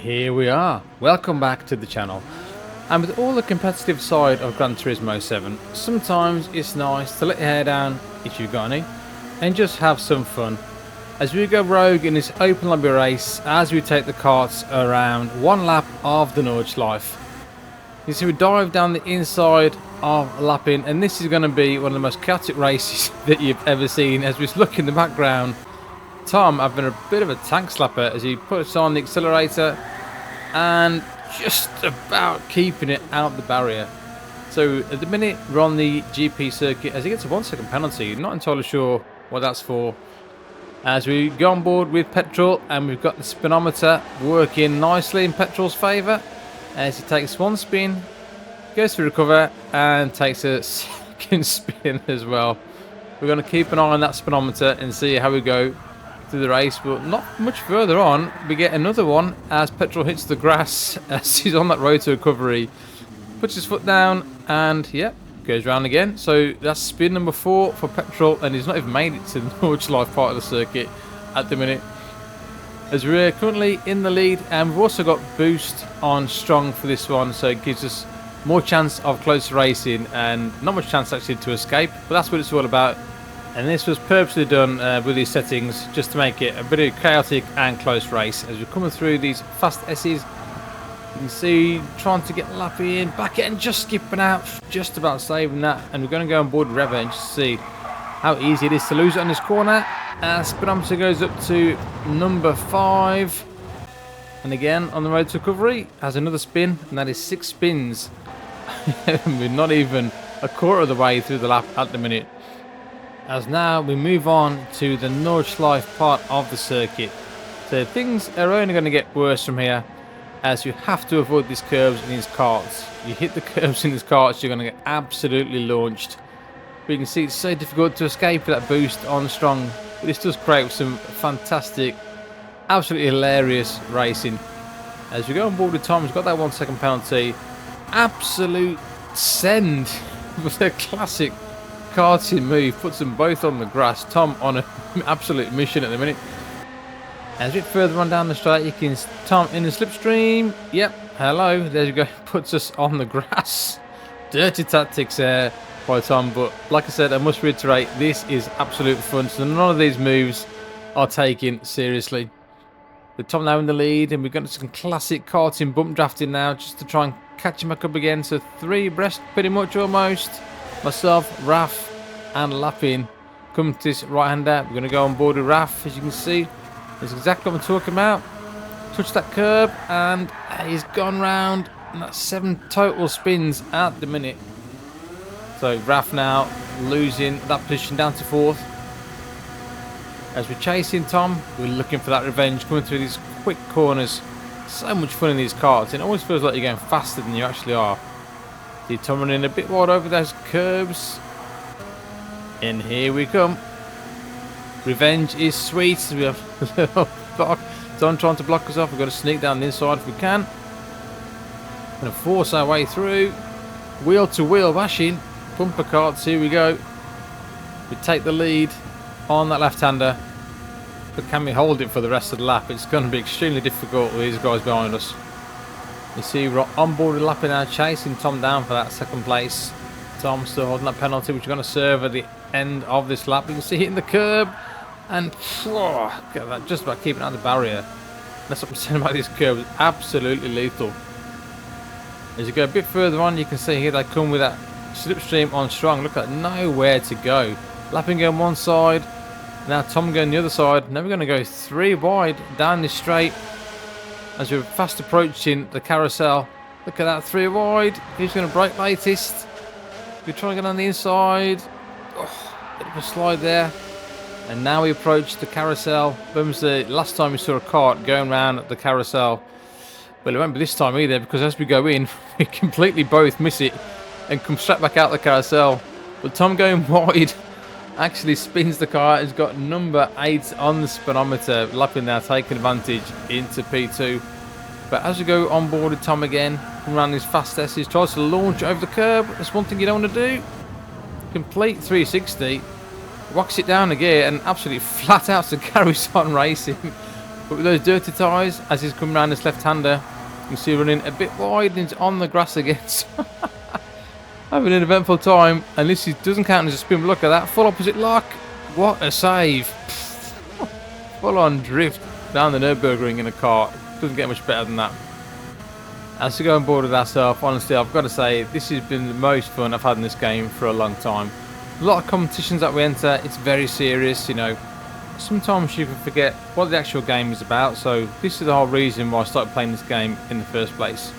here we are. Welcome back to the channel. And with all the competitive side of Gran Turismo 7, sometimes it's nice to let your hair down, if you've got any, and just have some fun. As we go rogue in this open lobby race, as we take the karts around one lap of the Nordschleife. You see we dive down the inside of lapping, and this is going to be one of the most chaotic races that you've ever seen. As we look in the background, Tom having a bit of a tank slapper as he puts on the accelerator and just about keeping it out the barrier. So at the minute we're on the GP circuit as he gets a 1 second penalty. Not entirely sure what that's for. As we go on board with petrol, and we've got the speedometer working nicely in petrol's favour as he takes one spin, goes to recover and takes a second spin as well. We're going to keep an eye on that speedometer and see how we go through the race, but not much further on we get another one as petrol hits the grass as he's on that road to recovery, puts his foot down and yep, goes round again. So that's spin number 4 for petrol, and he's not even made it to the Nordschleife part of the circuit at the minute, as we're currently in the lead. And we've also got boost on strong for this one, so it gives us more chance of close racing and not much chance actually to escape, but that's what it's all about. And this was purposely done with these settings just to make it a bit of chaotic and close race. As we're coming through these fast S's, you can see trying to get Lappy in, back end just skipping out, just about saving that. And we're going to go on board Reva and just see how easy it is to lose it on this corner. Speedometer goes up to number 5. And again on the road to recovery has another spin, and that is 6 spins. We're not even a quarter of the way through the lap at the minute. As now we move on to the Nordschleife part of the circuit. So things are only going to get worse from here, as you have to avoid these curves in these karts. You hit the curves in these karts, you're going to get absolutely launched. But you can see it's so difficult to escape with that boost on strong. But this does create some fantastic, absolutely hilarious racing. As we go on board with Tom, he's got that 1 second penalty. Absolute send with a classic karting move, puts them both on the grass. Tom on an absolute mission at the minute. As a bit further on down the straight, you can Tom in the slipstream. Yep, hello, there you go. Puts us on the grass. Dirty tactics there by Tom, but like I said, I must reiterate, this is absolute fun. So none of these moves are taken seriously. With Tom now in the lead, and we've got some classic karting bump drafting now just to try and catch him back up again. So 3 abreast pretty much almost. Myself, Raf and Lappin come to this right hander. We're going to go on board with Raf, as you can see. That's exactly what I'm talking about. Touch that curb and he's gone round. And that's 7 total spins at the minute. So Raf now losing that position down to 4th. As we're chasing Tom, we're looking for that revenge, coming through these quick corners. So much fun in these karts. It always feels like you're going faster than you actually are. See Tom running a bit wide over those curbs. And here we come. Revenge is sweet. We have a little block. Tom trying to block us off. We've got to sneak down the inside if we can. Going to force our way through. Wheel to wheel bashing. Bumper karts, here we go. We take the lead on that left-hander. But can we hold it for the rest of the lap? It's going to be extremely difficult with these guys behind us. You see we're on board with Lappin now, chasing Tom down for that 2nd place. Tom still holding that penalty, which is going to serve at the end of this lap. You can see hitting the curb and get that, just about keeping out the barrier. That's what I'm saying about these curbs, absolutely lethal. As you go a bit further on, you can see here they come with that slipstream on strong. Look at nowhere to go. Lappin going one side, now Tom going the other side. Now we're going to go 3 wide down this straight. As we're fast approaching the carousel. Look at that, 3 wide. Who's going to brake latest? We're trying to get on the inside. Oh, bit of a slide there. And now we approach the carousel. When was the last time we saw a kart going around the carousel? Well, it won't be this time either, because as we go in, we completely both miss it and come straight back out the carousel. But Tom going wide actually spins the car. He's got number 8 on the speedometer. Lappin now taking advantage into P2. But as we go on board with Tom again, around these fast S's, tries to launch over the curb. That's one thing you don't want to do. Complete 360. Whacks it down a gear and absolutely flat out to carries on racing. But with those dirty tyres, as he's coming around this left-hander, you can see running a bit wide and he's on the grass again. Having an eventful time, and this doesn't count as a spin, but look at that, full opposite lock. What a save. Full on drift down the Nürburgring in a car. Doesn't get much better than that. As to go on board with ourselves, honestly, I've got to say, this has been the most fun I've had in this game for a long time. A lot of competitions that we enter, it's very serious, you know. Sometimes you can forget what the actual game is about, so this is the whole reason why I started playing this game in the first place.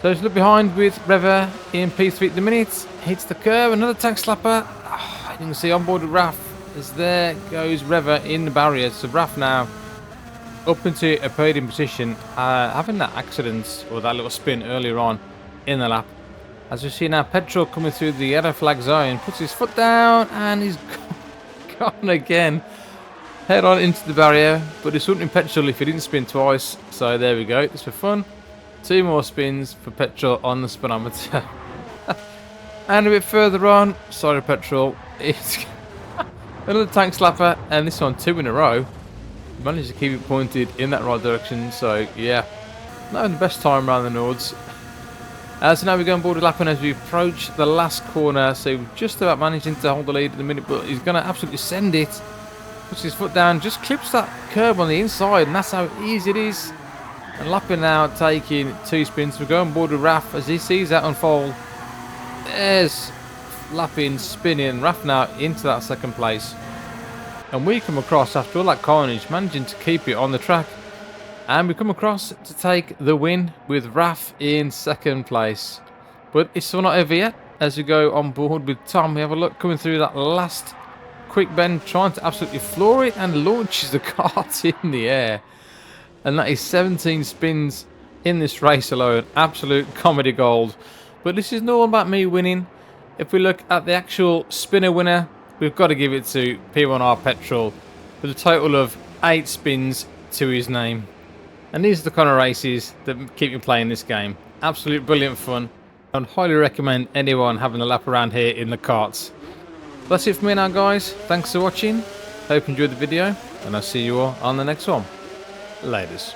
So let's look behind with Reva in P3 at the minute. Hits the curb, another tank slapper. Oh, you can see on board with Raf as there goes Reva in the barrier. So Raf now up into a podium position, having that accident or that little spin earlier on in the lap. As we see now, Petrol coming through the yellow flag zone, puts his foot down and he's gone again. Head on into the barrier, but it's wouldn't be Petrol if he didn't spin twice. So there we go, just for fun. 2 more spins for Petrol on the speedometer. And a bit further on, sorry Petrol, it's another tank slapper, and this one 2 in a row. Managed to keep it pointed in that right direction, so yeah, not having the best time around the Nords. So now we're going board with Lappin as we approach the last corner, so just about managing to hold the lead at the minute, but he's going to absolutely send it. Puts his foot down, just clips that curb on the inside, and that's how easy it is. And Lappin now taking 2 spins. We're going board with Raf as he sees that unfold. There's Lappin spinning, Raf now into that second place. And we come across after all that carnage, managing to keep it on the track. And we come across to take the win with Raf in second place. But it's still not over yet. As we go on board with Tom, we have a look coming through that last quick bend, trying to absolutely floor it and launches the kart in the air. And that is 17 spins in this race alone. Absolute comedy gold. But this is not all about me winning. If we look at the actual spinner winner, we've got to give it to P1R Petrol with a total of 8 spins to his name. And these are the kind of races that keep me playing this game. Absolute brilliant fun. I'd highly recommend anyone having a lap around here in the karts. That's it for me now, guys. Thanks for watching. Hope you enjoyed the video, and I'll see you all on the next one. Laters.